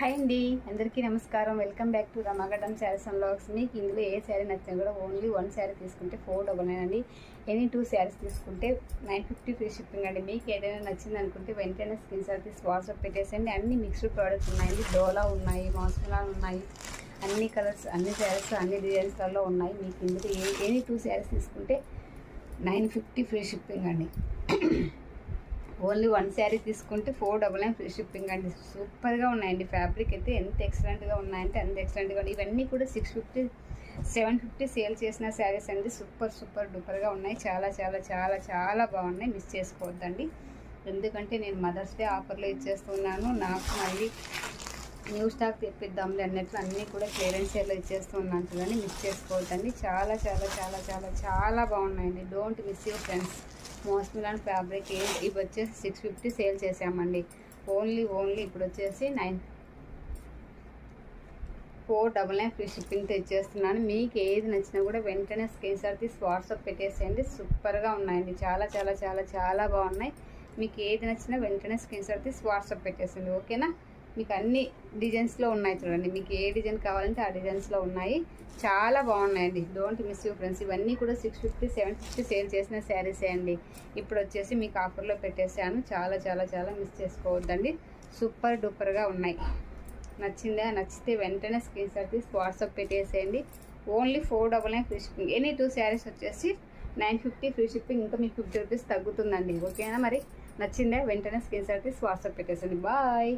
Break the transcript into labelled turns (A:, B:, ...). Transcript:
A: Hi అండి, అందరికీ నమస్కారం. Welcome back to Ramagaddam saris and vlogs. మీకు ఇందులో ఏ శారీ నచ్చినా కూడా ఓన్లీ 1 శారీ తీసుకుంటే 499 అండి. ఎనీ 2 శారీస్ తీసుకుంటే 950 ఫ్రీ షిప్పింగ్ అండి. మీకు ఏదైనా నచ్చింది అనుకుంటే వెంటనే స్క్రీన్ షాట్ తీసి వాట్సాప్ పెట్టేసండి. అన్ని మిక్స్డ్ ప్రోడక్ట్స్ ఉన్నాయండి. డోలా ఉన్నాయి, మాస్కులాన్ ఉన్నాయి, అన్ని కలర్స్, అన్ని శారీస్, అన్ని డిజైన్స్లలో ఉన్నాయి. మీకు ఇందులో ఎనీ 2 శారీస్ తీసుకుంటే 950 ఫ్రీ షిప్పింగ్ అండి. ఓన్లీ 1 శారీ తీసుకుంటే 499 ఫ్రీ షిప్పింగ్ అండి. సూపర్గా ఉన్నాయండి. ఫ్యాబ్రిక్ అయితే ఎంత ఎక్సలెంట్గా ఉన్నాయంటే అంత ఎక్సలెంట్గా ఉన్నాయి. ఇవన్నీ కూడా 650 750 సేల్ చేసిన శారీస్ అండి. సూపర్ డూపర్గా ఉన్నాయి. చాలా చాలా చాలా చాలా బాగున్నాయి. మిస్ చేసుకోవద్దండి. ఎందుకంటే నేను మదర్స్ డే ఆఫర్లో ఇచ్చేస్తున్నాను. నాకు మళ్ళీ న్యూ స్టాక్ తెప్పిద్దాంలే అన్నట్లు అన్నీ కూడా క్లియరెన్స్ సేల్లో ఇచ్చేస్తున్నాను చూడండి. మిస్ చేసుకోవద్దండి. చాలా చాలా చాలా చాలా చాలా బాగున్నాయండి. Don't miss your friends. మోస్మిలాన్ ఫ్యాబ్రిక్ ఇవి వచ్చేసి 650 సేల్ చేసామండి. ఓన్లీ ఇప్పుడు వచ్చేసి 499 ఫ్రీ షిప్పింగ్తో ఇచ్చేస్తున్నాను. మీకు ఏది నచ్చినా కూడా వెంటనే స్క్రీన్ షాట్ తీసి వాట్సాప్ పెట్టేసేయండి. సూపర్గా ఉన్నాయండి. చాలా చాలా చాలా చాలా బాగున్నాయి. మీకు ఏది నచ్చినా వెంటనే స్క్రీన్ షాట్ తీసి వాట్సాప్ పెట్టేసేయండి. ఓకేనా? మీకు అన్ని డిజైన్స్లో ఉన్నాయి చూడండి. మీకు ఏ డిజైన్ కావాలంటే ఆ డిజైన్స్లో ఉన్నాయి. చాలా బాగున్నాయండి. Don't miss you friends. ఇవన్నీ కూడా 650 750 సేల్ చేసిన శారీసే అండి. ఇప్పుడు వచ్చేసి మీకు ఆఫర్లో పెట్టేసాను. చాలా చాలా చాలా మిస్ చేసుకోవద్దండి. సూపర్ డూపర్గా ఉన్నాయి. నచ్చితే వెంటనే స్క్రీన్ షాట్ తీసి వాట్సాప్ పెట్టేసేయండి. Only 499 free shipping. Any 2 saris వచ్చేసి 950 ఫ్రీ షిప్పింగ్. ఇంకా మీకు 50 రూపీస్ తగ్గుతుందండి. ఓకేనా? మరి నచ్చిందా? వెంటనే స్క్రీన్ షాట్ తీసి వాట్సాప్ పెట్టేసేయండి. బాయ్.